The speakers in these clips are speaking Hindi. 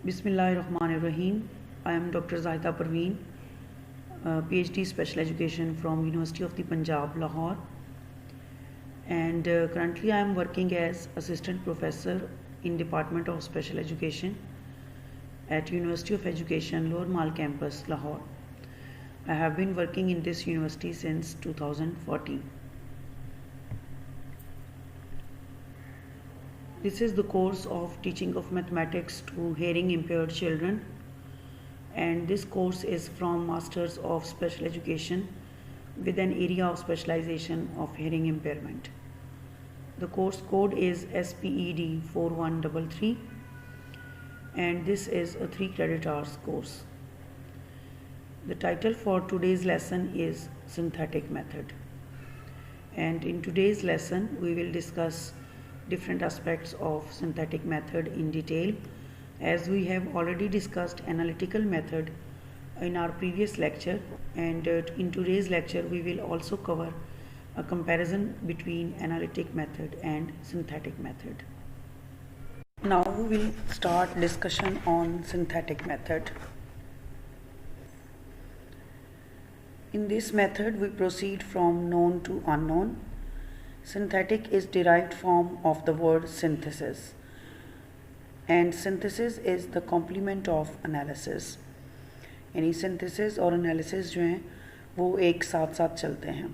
Bismillahirrahmanirrahim. I am Dr. Zahida Parveen, PhD Special Education from University of the Punjab, Lahore. And currently I am working as Assistant Professor in Department of Special Education at University of Education, Lower Mall Campus, Lahore. I have been working in this university since 2014. This is the course of teaching of mathematics to hearing impaired children, and this course is from Masters of Special Education with an area of specialization of hearing impairment. The course code is SPED 4133 and this is a 3 credit hours course. The title for today's lesson is Synthetic Method, and in today's lesson we will discuss different aspects of synthetic method in detail, as we have already discussed analytical method in our previous lecture, and in today's lecture we will also cover a comparison between analytic method and synthetic method. Now we will start discussion on synthetic method. In this method we proceed from known to unknown. Synthetic is derived form of the word synthesis, and synthesis is the complement of analysis. यानी synthesis और analysis जो हैं वो एक साथ साथ चलते हैं.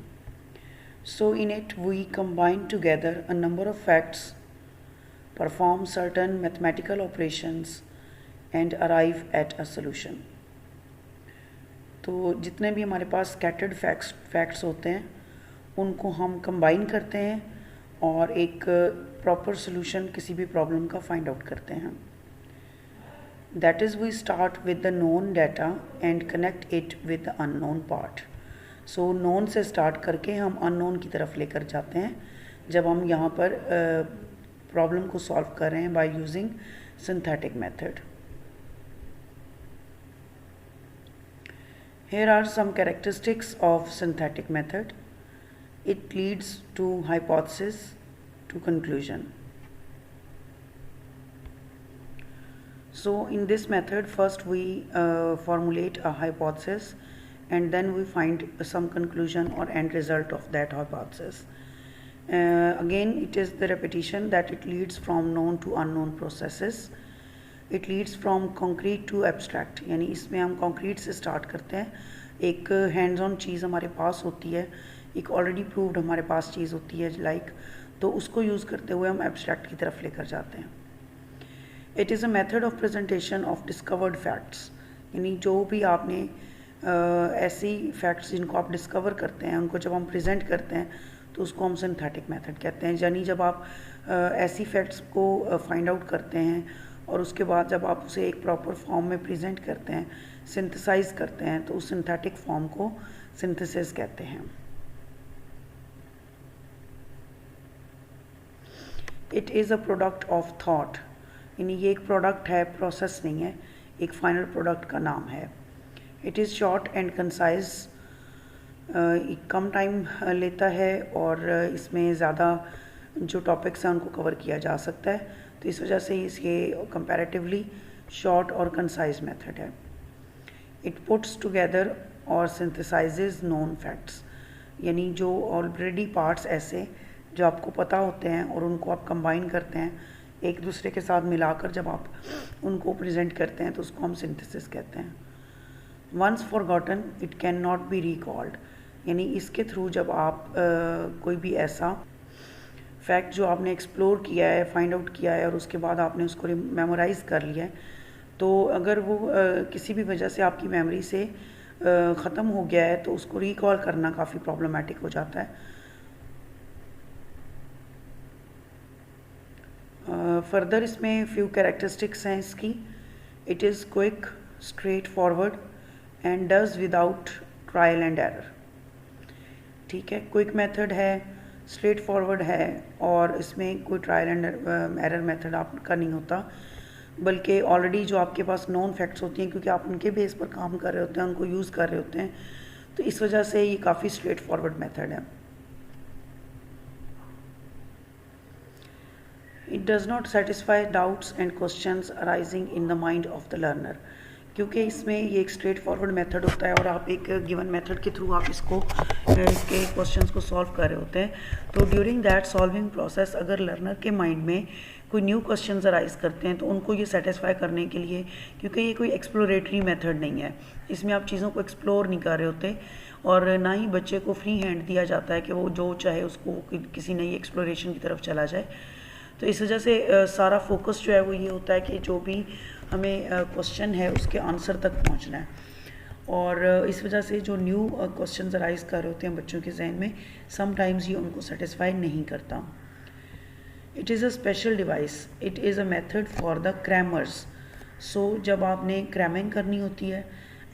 So in it we combine together a number of facts, perform certain mathematical operations and arrive at a solution. तो जितने भी हमारे पास scattered facts होते हैं उनको हम कंबाइन करते हैं और एक प्रॉपर सोल्यूशन किसी भी प्रॉब्लम का फाइंड आउट करते हैं. That is we start with the known data and connect it with the unknown part. So known से स्टार्ट करके हम अननोन की तरफ लेकर जाते हैं जब हम यहाँ पर प्रॉब्लम को सॉल्व कर रहे हैं by using synthetic method. Here are some characteristics of synthetic method. It leads to hypothesis to conclusion. So in this method first we formulate a hypothesis and then we find some conclusion or end result of that hypothesis. Again it is the repetition that it leads from known to unknown processes. It leads from concrete to abstract, यानी इसमें हम concrete से start करते हैं. एक hands on चीज़ हमारे पास होती है, एक ऑलरेडी प्रूव्ड हमारे पास चीज़ होती है लाइक, तो उसको यूज़ करते हुए हम एब्स्ट्रैक्ट की तरफ लेकर जाते हैं. It is a method of presentation of discovered facts, यानी जो भी आपने ऐसी फैक्ट्स जिनको आप डिस्कवर करते हैं उनको जब हम प्रेजेंट करते हैं तो उसको हम सिंथेटिक मेथड कहते हैं. यानी जब आप ऐसी फैक्ट्स को फाइंड आउट करते हैं और उसके बाद जब आप उसे एक प्रॉपर फॉर्म में प्रेजेंट करते हैं, सिंथेसाइज करते हैं, तो उस सिंथेटिक फॉर्म को सिंथेसिस कहते हैं. It is a product of thought, यानी ये एक प्रोडक्ट है, प्रोसेस नहीं है, एक फाइनल प्रोडक्ट का नाम है. It is short and concise, come time लेता है और इसमें ज़्यादा जो टॉपिक्स हैं उनको कवर किया जा सकता है, तो इस वजह से ये कंपैरेटिवली शॉर्ट और कंसाइज मेथड है. इट पुट्स टुगेदर और सिंथेसाइजेज नोन फैक्ट्स, यानी जो ऑलरेडी पार्ट्स ऐसे जो आपको पता होते हैं और उनको आप कंबाइन करते हैं एक दूसरे के साथ मिलाकर, जब आप उनको प्रेजेंट करते हैं तो उसको हम सिंथेसिस कहते हैं. Once forgotten it can not be recalled, यानी इसके थ्रू जब आप कोई भी ऐसा फैक्ट जो आपने एक्सप्लोर किया है, फाइंड आउट किया है और उसके बाद आपने उसको मेमोराइज कर लिया है, तो अगर वो किसी भी वजह से आपकी मेमोरी से ख़त्म हो गया है तो उसको रिकॉल करना काफ़ी प्रॉब्लमेटिक हो जाता है. फर्दर इसमें फ्यू कैरेक्टरिस्टिक्स हैं इसकी. It is quick, straight forward and does without trial and error. ठीक है, क्विक मेथड है, स्ट्रेट फॉरवर्ड है और इसमें कोई ट्रायल एंड एरर मेथड आपका नहीं होता, बल्कि ऑलरेडी जो आपके पास नॉन फैक्ट्स होती हैं, क्योंकि आप उनके बेस पर काम कर रहे होते हैं, उनको यूज़ कर रहे होते हैं, तो इस वजह से ये काफ़ी स्ट्रेट फॉरवर्ड मेथड है. It does not satisfy doubts and questions arising in the mind of the learner, क्योंकि इसमें ये एक स्ट्रेट फॉरवर्ड मेथड होता है और आप एक गिवन मेथड के थ्रू आप इसके क्वेश्चंस को सॉल्व कर रहे होते हैं। तो ड्यूरिंग दैट सॉल्विंग प्रोसेस अगर लर्नर के माइंड में कोई न्यू क्वेश्चंस अराइज करते हैं तो उनको ये सेटिस्फाई करने के लिए, क्योंकि ये कोई एक्सप्लोरेटरी मेथड नहीं है, इसमें आप चीज़ों को एक्सप्लोर नहीं कर रहे होते और ना ही बच्चे को फ्री हैंड दिया जाता है कि वो जो चाहे उसको किसी नई एक्सप्लोरेशन की तरफ चला जाए। तो इस वजह से सारा फोकस जो है वो ये होता है कि जो भी हमें क्वेश्चन है उसके आंसर तक पहुंचना है, और इस वजह से जो न्यू क्वेश्चन अराइज कर रहे होते हैं बच्चों के जहन में, समटाइम्स ये उनको सेटिस्फाई नहीं करता। It is a special device, it is a method for the crammers. So जब आपने क्रैमिंग करनी होती है,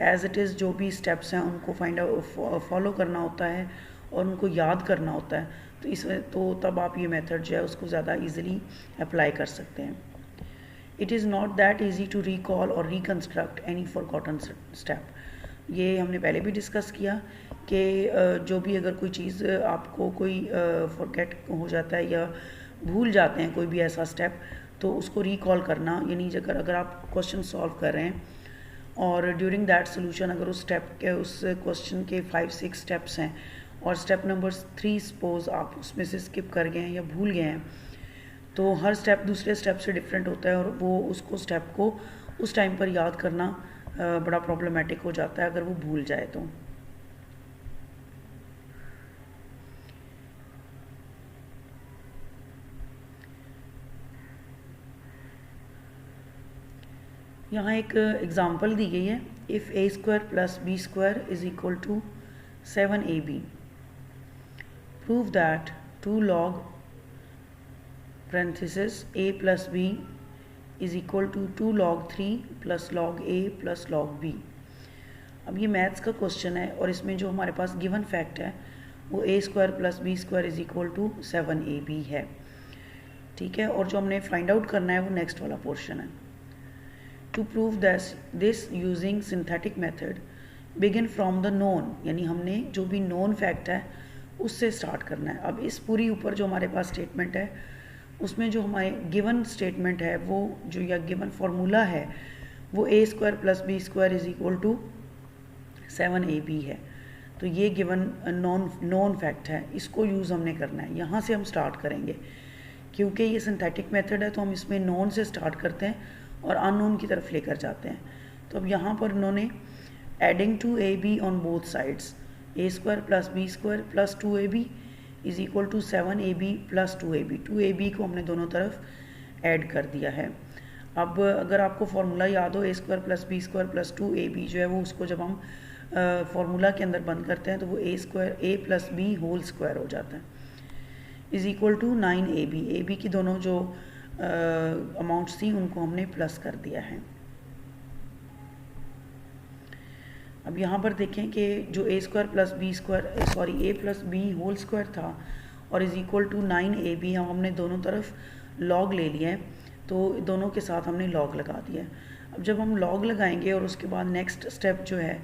एज इट इज़ जो भी स्टेप्स हैं उनको फॉलो करना होता है और उनको याद करना होता है, तो तब आप ये मेथड जो है उसको ज़्यादा ईजिली अप्लाई कर सकते हैं। It is not that easy to recall और रिकन्स्ट्रक्ट एनी फॉरगॉटन स्टेप। ये हमने पहले भी डिस्कस किया कि जो भी अगर कोई चीज़ आपको कोई फॉरगेट हो जाता है या भूल जाते हैं कोई भी ऐसा स्टेप, तो उसको रिकॉल करना, यानी अगर आप क्वेश्चन सॉल्व कर रहे हैं और ड्यूरिंग दैट सोल्यूशन अगर उस क्वेश्चन के 5-6 स्टेप्स हैं और स्टेप नंबर 3 सपोज आप उसमें से स्किप कर गए हैं या भूल गए हैं, तो हर स्टेप दूसरे स्टेप से डिफरेंट होता है और वो उसको स्टेप को उस टाइम पर याद करना बड़ा प्रॉब्लमेटिक हो जाता है अगर वो भूल जाए तो। यहाँ एक एग्जांपल दी गई है, if a square plus b square is equal to 7ab, prove that 2 log parenthesis a plus b is equal to 2 log 3 plus log a plus log b। अब ये मैथ्स का क्वेश्चन है और इसमें जो हमारे पास गिवन फैक्ट है वो a square plus b square is equal to 7ab है, ठीक है, और जो हमने फाइंड आउट करना है वो नेक्स्ट वाला पोर्शन है। To prove this using synthetic method begin from the known, यानी हमने जो भी नोन फैक्ट है उससे स्टार्ट करना है। अब इस पूरी ऊपर जो हमारे पास स्टेटमेंट है उसमें जो हमारे गिवन स्टेटमेंट है वो जो या गिवन फार्मूला है वो a square plus b square is equal to 7ab है। तो ये गिवन नॉन फैक्ट है, इसको यूज़ हमने करना है। यहाँ से हम स्टार्ट करेंगे क्योंकि ये सिंथेटिक मेथड है, तो हम इसमें नॉन से स्टार्ट करते हैं और अननोन की तरफ लेकर जाते हैं। तो अब यहाँ पर उन्होंने adding to ab on both sides, a square plus b square plus 2ab is equal to 7ab plus 2ab, 2ab को हमने दोनों तरफ ऐड कर दिया है। अब अगर आपको फार्मूला याद हो, a square plus b square plus 2ab जो है वो उसको जब हम फार्मूला के अंदर बंद करते हैं तो वो a plus b whole square हो जाता है, is equal to 9ab। ab की दोनों जो अमाउंट्स थी उनको हमने प्लस कर दिया है। अब यहाँ पर देखें कि जो a square plus b square a plus b whole square था और इज इक्वल टू 9ab, हमने दोनों तरफ लॉग ले लिया है, तो दोनों के साथ हमने लॉग लगा दिया है। अब जब हम लॉग लगाएंगे और उसके बाद नेक्स्ट स्टेप जो है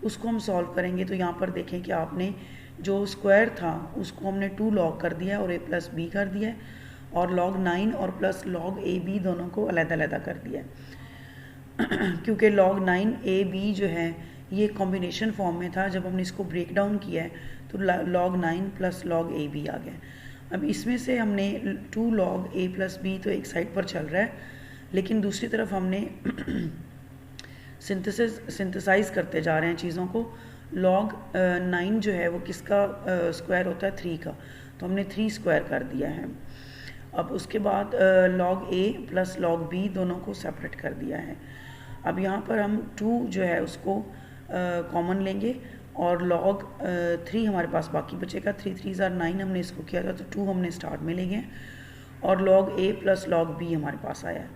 उसको हम सॉल्व करेंगे, तो यहाँ पर देखें कि आपने जो स्क्वायर था उसको हमने 2 लॉग कर दिया और a प्लस b कर दिया है, और log 9 और प्लस log ab दोनों को अलग-अलग कर दिया है क्योंकि log 9ab जो है ये कॉम्बिनेशन फॉर्म में था। जब हमने इसको ब्रेक डाउन किया है तो log 9 प्लस log ab आ गया। अब इसमें से हमने 2 log a प्लस b तो एक साइड पर चल रहा है, लेकिन दूसरी तरफ हमने सिंथेसाइज करते जा रहे हैं चीज़ों को। log 9 जो है वो किसका स्क्वायर होता है, 3 का, तो हमने 3 स्क्वायर कर दिया है। अब उसके बाद log a plus log b दोनों को सेपरेट कर दिया है। अब यहाँ पर हम 2 जो है उसको कॉमन लेंगे और log 3 हमारे पास बाकी बचेगा, 3 3 are 9 हमने इसको किया था, तो 2 हमने स्टार्ट में ले गए और log a plus log b हमारे पास आया है,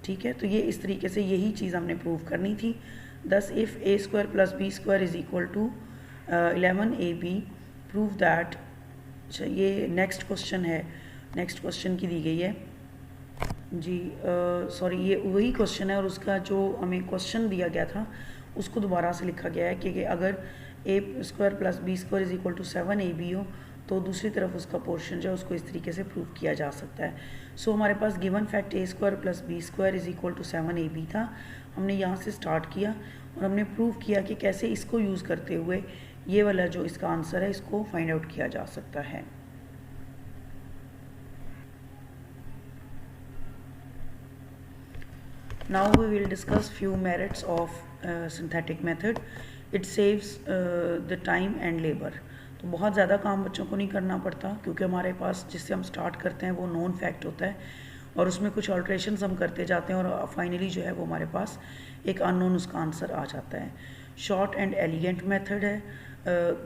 ठीक है। तो ये इस तरीके से यही चीज़ हमने प्रूव करनी थी। दस if a square plus b square is equal to 11ab, prove that. अच्छा, ये नेक्स्ट क्वेश्चन है, नेक्स्ट क्वेश्चन की दी गई है जी, सॉरी ये वही क्वेश्चन है और उसका जो हमें क्वेश्चन दिया गया था उसको दोबारा से लिखा गया है कि अगर a square plus b square is equal to 7ab हो तो दूसरी तरफ उसका पोर्शन जो है उसको इस तरीके से प्रूव किया जा सकता है। सो हमारे पास given fact a square plus B square is equal to 7ab था। हमने यहाँ से स्टार्ट किया और हमने प्रूव किया कि कैसे इसको यूज़ करते हुए ये वाला जो इसका आंसर है इसको फाइंड आउट किया जा सकता है। Now we will discuss few merits of synthetic method. It saves the time and labor. तो बहुत ज़्यादा काम बच्चों को नहीं करना पड़ता क्योंकि हमारे पास जिससे हम स्टार्ट करते हैं वो नॉन फैक्ट होता है और उसमें कुछ ऑल्ट्रेशंस हम करते जाते हैं और फाइनली जो है वो हमारे पास एक अननोन उसका आंसर आ जाता है। शॉर्ट एंड एलिगेंट मेथड है,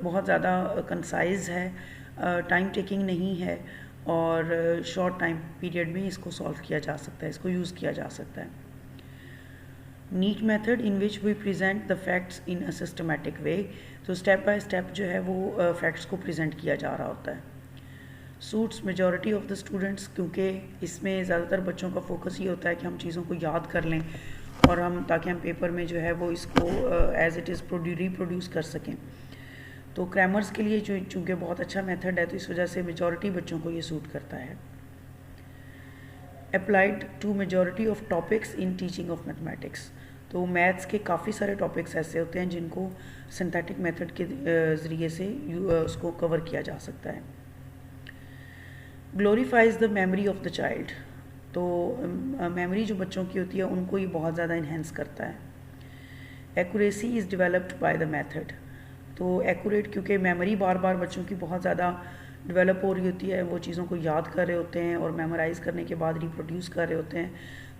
बहुत ज़्यादा कंसाइज है, टाइम टेकिंग नहीं है और शॉर्ट टाइम पीरियड में इसको सॉल्व किया जा सकता है, इसको यूज़ किया जा सकता है। Neat method in which we present the facts in a systematic way, तो स्टेप बाय स्टेप जो है वो फैक्ट्स को प्रेजेंट किया जा रहा होता है। Suits majority of the students, क्योंकि इसमें ज़्यादातर बच्चों का फोकस ये होता है कि हम चीज़ों को याद कर लें और हम ताकि हम पेपर में जो है वो इसको एज इट इज़ रिप्रोड्यूस कर सकें। तो क्रैमर्स के लिए जो चूँकि बहुत अच्छा मेथड है तो इस वजह से मेजॉरिटी बच्चों को ये सूट करता है। Applied to majority of topics in teaching of mathematics, तो मैथ्स के काफ़ी सारे टॉपिक्स ऐसे होते हैं जिनको सिंथेटिक मेथड के ज़रिए से उसको कवर किया जा सकता है। Glorifies the memory of the child, तो मेमोरी जो बच्चों की होती है उनको ये बहुत ज़्यादा इन्हेंस करता है। Accuracy is developed by the method, तो एक्यूरेट क्योंकि मेमोरी बार बार बच्चों की बहुत ज़्यादा डेवलप हो रही होती है, वो चीज़ों को याद कर रहे होते हैं और मेमोराइज़ करने के बाद रिप्रोड्यूस कर रहे होते हैं,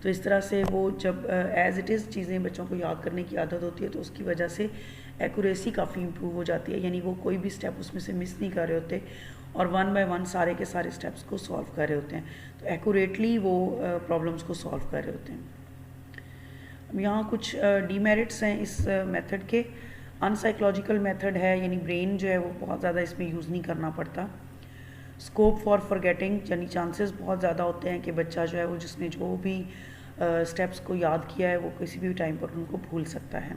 तो इस तरह से वो जब एज़ इट इज़ चीज़ें बच्चों को याद करने की आदत होती है तो उसकी वजह से एक्यूरेसी काफ़ी इम्प्रूव हो जाती है, यानी वो कोई भी स्टेप उसमें से मिस नहीं कर रहे होते और वन बाय वन सारे के सारे स्टेप्स को सॉल्व कर रहे होते हैं, तो एक्यूरेटली वो प्रॉब्लम्स को सॉल्व कर रहे होते हैं। अब यहाँ कुछ डीमेरिट्स हैं इस मेथड के। अनसाइकोलॉजिकल मेथड है, यानी ब्रेन जो है वो बहुत ज़्यादा इसमें यूज़ नहीं करना पड़ता। स्कोप फॉर फॉरगेटिंग, यानी चांसेस बहुत ज़्यादा होते हैं कि बच्चा जो है वो जिसने जो भी स्टेप्स को याद किया है वो किसी भी टाइम पर उनको भूल सकता है।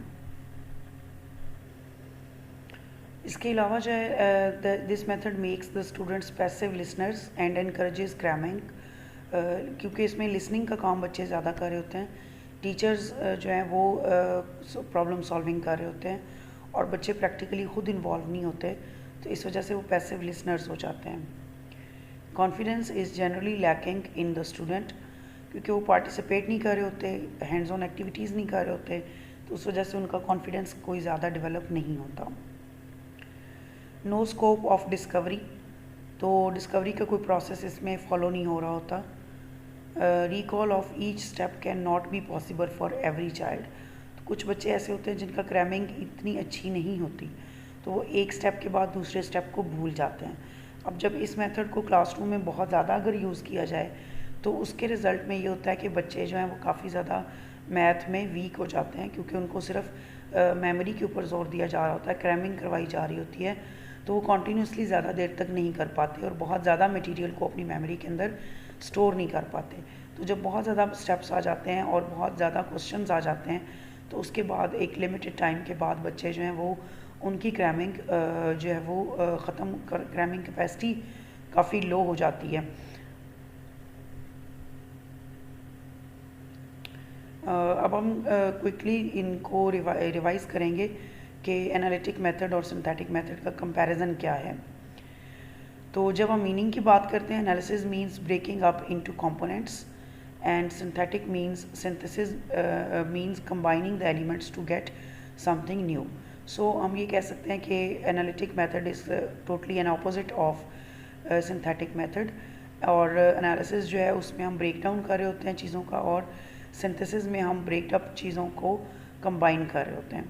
इसके अलावा जो है this method makes the students passive listeners and encourages cramming, क्योंकि इसमें लिसनिंग का काम बच्चे ज़्यादा कर रहे होते हैं, टीचर्स जो हैं वो प्रॉब्लम सॉल्विंग कर रहे होते हैं और बच्चे प्रैक्टिकली खुद इन्वॉल्व नहीं होते, तो इस वजह से वो पैसिव लिसनर्स हो जाते हैं। Confidence is generally lacking in the student, क्योंकि वो पार्टिसिपेट नहीं कर रहे होते, हैंड्स ऑन एक्टिविटीज़ नहीं कर रहे होते, तो उस वजह से उनका कॉन्फिडेंस कोई ज़्यादा डेवलप नहीं होता। नो स्कोप ऑफ डिस्कवरी, तो डिस्कवरी का कोई प्रोसेस इसमें फॉलो नहीं हो रहा होता। Recall of each step can not be possible for every child, तो कुछ बच्चे ऐसे होते हैं जिनका क्रैमिंग इतनी अच्छी नहीं होती, तो वो एक स्टेप के बाद दूसरे स्टेप को भूल जाते हैं। अब जब इस मेथड को क्लासरूम में बहुत ज़्यादा अगर यूज़ किया जाए तो उसके रिज़ल्ट में ये होता है कि बच्चे जो हैं वो काफ़ी ज़्यादा मैथ में वीक हो जाते हैं, क्योंकि उनको सिर्फ मेमोरी के ऊपर जोर दिया जा रहा होता है, क्रैमिंग करवाई जा रही होती है, तो वो कॉन्टीन्यूसली ज़्यादा देर तक नहीं कर पाते और बहुत ज़्यादा मटीरियल को अपनी मेमोरी के अंदर स्टोर नहीं कर पाते। तो जब बहुत ज़्यादा स्टेप्स आ जाते हैं और बहुत ज़्यादा क्वेश्चंस आ जाते हैं तो उसके बाद एक लिमिटेड टाइम के बाद बच्चे जो हैं वो उनकी क्रैमिंग जो है वो ख़त्म कर, क्रैमिंग कैपेसिटी काफ़ी लो हो जाती है। अब हम क्विकली इनको रिवाइज़ करेंगे कि एनालिटिक मेथड और सिंथेटिक मेथड का कंपैरिजन क्या है। तो जब हम मीनिंग की बात करते हैं, analysis means breaking up into components and synthetic means synthesis means combining the elements to get something new. So हम ये कह सकते हैं कि analytic method is totally an opposite of synthetic method, और एनालिसिस जो है उसमें हम ब्रेक डाउन कर रहे होते हैं चीज़ों का और सिंथेसिस में हम ब्रेकअप चीज़ों को कंबाइन कर रहे होते हैं।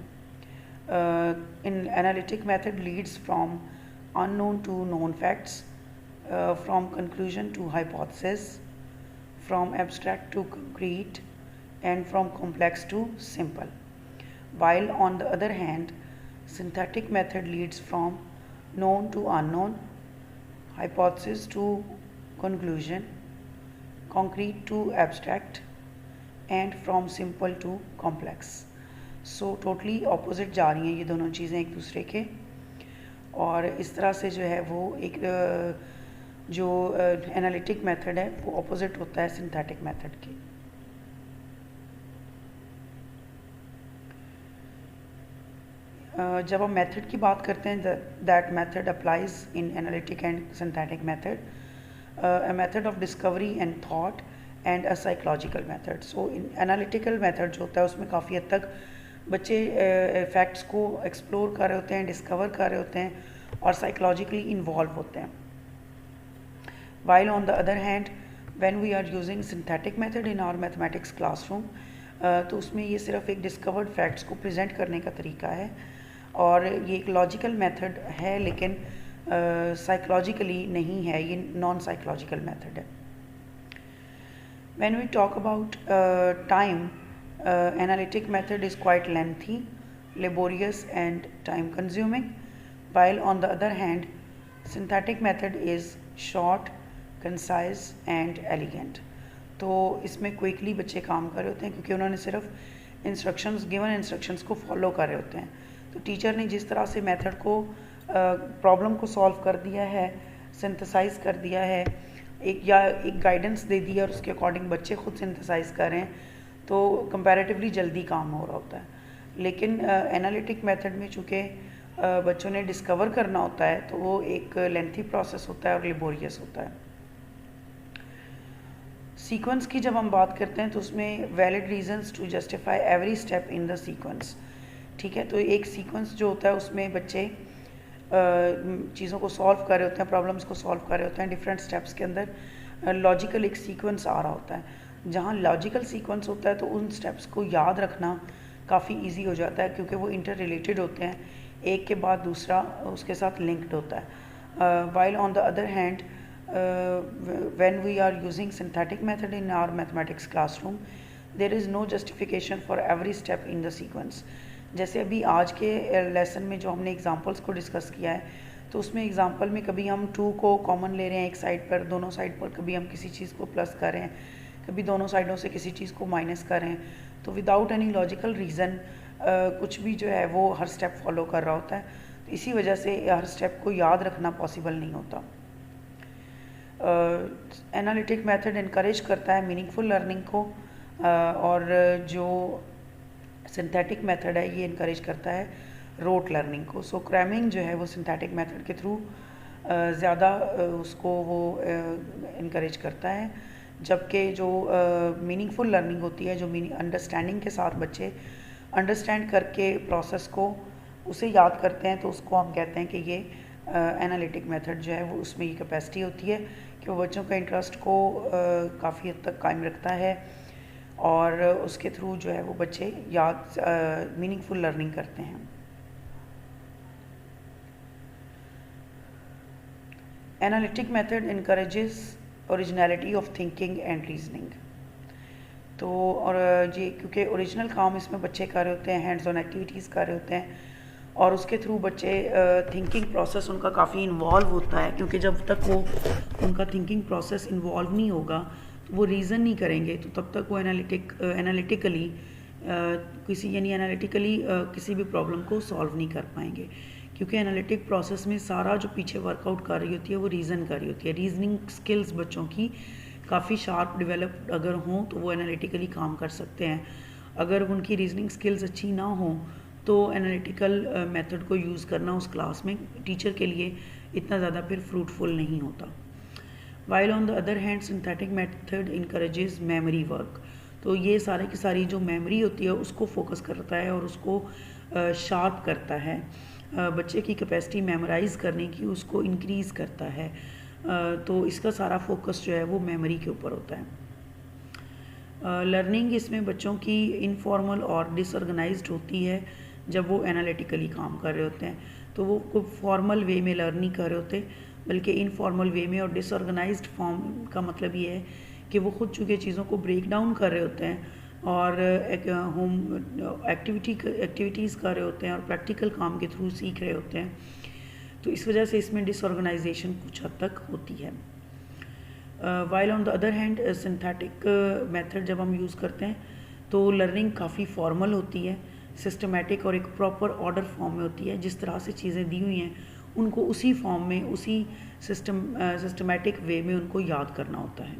In analytic method leads from unknown to known facts, from conclusion to hypothesis, from abstract to concrete, and from complex to simple. While on the other hand, synthetic method leads from known to unknown, hypothesis to conclusion, concrete to abstract, and from simple to complex. So totally opposite जा रही हैं ये दोनों चीज़ें एक दूसरे के, और इस तरह से जो है वो एक जो एनालिटिक मेथड है वो ऑपोजिट होता है सिंथेटिक मेथड के। जब हम मेथड की बात करते हैं, that method applies in analytic and synthetic method, a method of discovery and thought and a psychological method. So in analytical method जो होता है उसमें काफ़ी हद तक बच्चे फैक्ट्स को एक्सप्लोर कर रहे होते हैं, डिस्कवर कर रहे होते हैं और साइकोलॉजिकली इन्वॉल्व होते हैं। While on the other hand, when we are using synthetic method in our mathematics classroom, तो उसमें ये सिर्फ एक डिस्कवर्ड फैक्ट्स को प्रेजेंट करने का तरीका है और ये एक लॉजिकल मेथड है, लेकिन साइकोलॉजिकली नहीं है, ये नॉन साइकोलॉजिकल मेथड है। When we talk about time, analytic method is quite lengthy, laborious and time consuming, while on the other hand, synthetic method is short, concise and elegant. तो इसमें क्विकली बच्चे काम कर रहे होते हैं क्योंकि उन्होंने सिर्फ इंस्ट्रक्शंस, गिवन इंस्ट्रक्शंस को फॉलो कर रहे होते हैं। तो टीचर ने जिस तरह से मेथड को प्रॉब्लम को सॉल्व कर दिया है, सिंथेसाइज कर दिया है, एक गाइडेंस दे दी है और उसके अकॉर्डिंग बच्चे खुद सिंथेसाइज कर रहे हैं, तो कंपैरेटिवली जल्दी काम हो रहा होता है। लेकिन एनालिटिक मेथड में चूँकि बच्चों ने डिस्कवर करना होता है तो वो एक लेंथी प्रोसेस होता है और लेबोरियस होता है। सीक्वेंस की जब हम बात करते हैं तो उसमें valid reasons to justify every step in the sequence, ठीक है। तो एक सीक्वेंस जो होता है उसमें बच्चे चीज़ों को सॉल्व कर रहे होते हैं, प्रॉब्लम्स को सॉल्व कर रहे होते हैं, डिफरेंट स्टेप्स के अंदर लॉजिकल एक सीक्वेंस आ रहा होता है। जहाँ लॉजिकल सीक्वेंस होता है तो उन स्टेप्स को याद रखना काफ़ी ईजी हो जाता है क्योंकि वो इंटर रिलेटेड होते हैं, एक के बाद दूसरा उसके साथ लिंक्ड होता है। While on the other hand, when we are using synthetic method in our mathematics classroom, there is no justification for every step in the sequence। जैसे अभी आज के लेसन में जो हमने एग्जांपल्स को डिस्कस किया है, तो उसमें एग्जांपल में कभी हम 2 को कॉमन ले रहे हैं एक साइड पर, दोनों साइड पर, कभी हम किसी चीज़ को प्लस कर रहे हैं, कभी दोनों साइडों से किसी चीज़ को माइनस कर रहे हैं। तो विदाउट एनी लॉजिकल रीज़न कुछ भी जो है वो हर स्टेप फॉलो कर रहा होता है, तो इसी वजह से हर स्टेप को याद रखना पॉसिबल नहीं होता। एनालिटिक मेथड इनकरेज करता है मीनिंगफुल लर्निंग को, और जो सिंथेटिक मेथड है ये इनकरेज करता है रोट लर्निंग को। सो क्रैमिंग जो है वो सिंथेटिक मेथड के थ्रू ज़्यादा उसको वो इनकरेज करता है, जबकि जो मीनिंगफुल लर्निंग होती है, जो अंडरस्टैंडिंग के साथ बच्चे अंडरस्टैंड करके प्रोसेस को उसे याद करते हैं, तो उसको हम कहते हैं कि ये एनालिटिक मेथड जो है वो उसमें ये कैपेसिटी होती है कि वो बच्चों का इंटरेस्ट को काफ़ी हद तक कायम रखता है और उसके थ्रू जो है वो बच्चे याद मीनिंगफुल लर्निंग करते हैं। Analytic method encourages originality of thinking and reasoning. तो और ये क्योंकि ओरिजिनल काम इसमें बच्चे कर रहे होते हैं, हैंड्स ऑन एक्टिविटीज़ कर रहे होते हैं और उसके थ्रू बच्चे थिंकिंग प्रोसेस उनका काफ़ी इन्वॉल्व होता है, क्योंकि जब तक वो उनका थिंकिंग प्रोसेस इन्वॉल्व नहीं होगा तो वो रीज़न नहीं करेंगे, तो तब तक वो एनालिटिकली किसी भी प्रॉब्लम को सॉल्व नहीं कर पाएंगे, क्योंकि एनालिटिक प्रोसेस में सारा जो पीछे वर्कआउट कर रही होती है वो रीज़न कर रही होती है। रीजनिंग स्किल्स बच्चों की काफ़ी शार्प डेवलप्ड अगर हों तो वो एनालिटिकली काम कर सकते हैं। अगर उनकी रीजनिंग स्किल्स अच्छी ना हों तो एनालिटिकल मेथड को यूज़ करना उस क्लास में टीचर के लिए इतना ज़्यादा फिर फ्रूटफुल नहीं होता। While on the other hand synthetic method encourages memory work. तो ये सारे की सारी जो मेमोरी होती है उसको फोकस करता है और उसको शार्प करता है, बच्चे की कैपेसिटी मेमोराइज़ करने की उसको इंक्रीज़ करता है। तो इसका सारा फोकस जो है वो मेमोरी के ऊपर होता है। लर्निंग इसमें बच्चों की इनफॉर्मल और डिसऑर्गेनाइज्ड होती है जब वो एनालिटिकली काम कर रहे होते हैं, तो वो कोई फॉर्मल वे में लर्न नहीं कर रहे होते, बल्कि इनफॉर्मल वे में। और डिसऑर्गेनाइज्ड फॉर्म का मतलब ये है कि वो खुद चूँकि चीज़ों को ब्रेक डाउन कर रहे होते हैं और होम एक्टिविटीज़ कर रहे होते हैं और प्रैक्टिकल काम के थ्रू सीख रहे होते हैं, तो इस वजह से इसमें डिसऑर्गेनाइजेशन कुछ हद तक होती है। While on the other hand synthetic method जब हम यूज़ करते हैं तो लर्निंग काफ़ी फॉर्मल होती है, सिस्टमेटिक और एक प्रॉपर ऑर्डर फॉर्म में होती है। जिस तरह से चीज़ें दी हुई हैं उनको उसी फॉर्म में, उसी सिस्टमेटिक वे में उनको याद करना होता है।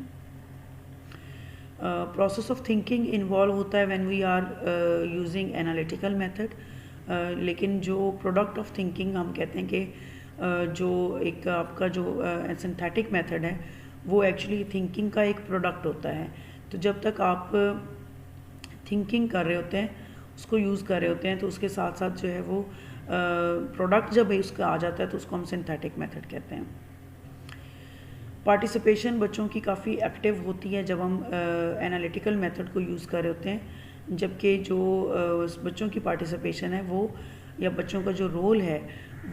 प्रोसेस ऑफ थिंकिंग इन्वॉल्व होता है when we are using analytical method, लेकिन जो प्रोडक्ट ऑफ थिंकिंग हम कहते हैं कि जो एक आपका जो सिंथेटिक मेथड है वो एक्चुअली थिंकिंग का एक प्रोडक्ट होता है। तो जब तक आप थिंकिंग कर रहे होते हैं, उसको यूज़ कर रहे होते हैं, तो उसके साथ साथ जो है वो प्रोडक्ट जब उसका आ जाता है तो उसको हम सिंथेटिक मेथड कहते हैं। पार्टिसिपेशन बच्चों की काफ़ी एक्टिव होती है जब हम एनालिटिकल मेथड को यूज़ कर रहे होते हैं, जबकि जो बच्चों की पार्टिसिपेशन है वो, या बच्चों का जो रोल है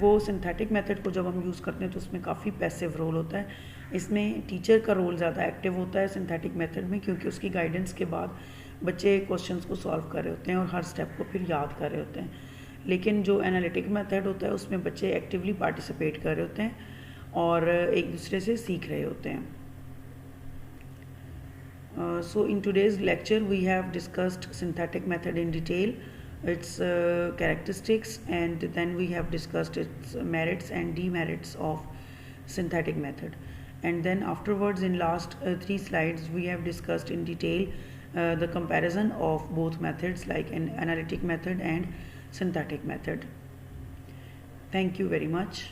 वो सिंथेटिक मेथड को जब हम यूज़ करते हैं तो उसमें काफ़ी पैसिव रोल होता है। इसमें टीचर का रोल ज़्यादा एक्टिव होता है सिंथेटिक मेथड में, क्योंकि उसकी गाइडेंस के बाद बच्चे क्वेश्चंस को सॉल्व कर रहे होते हैं और हर स्टेप को फिर याद कर रहे होते हैं। लेकिन जो एनालिटिक मेथड होता है उसमें बच्चे एक्टिवली पार्टिसिपेट कर रहे होते हैं और एक दूसरे से सीख रहे होते हैं। So in today's lecture we have discussed synthetic method in detail, its characteristics, and then we have discussed its merits and demerits of synthetic method. And then afterwards in last 3 slides we have discussed in detail the comparison of both methods, like an analytic method and synthetic method. Thank you very much.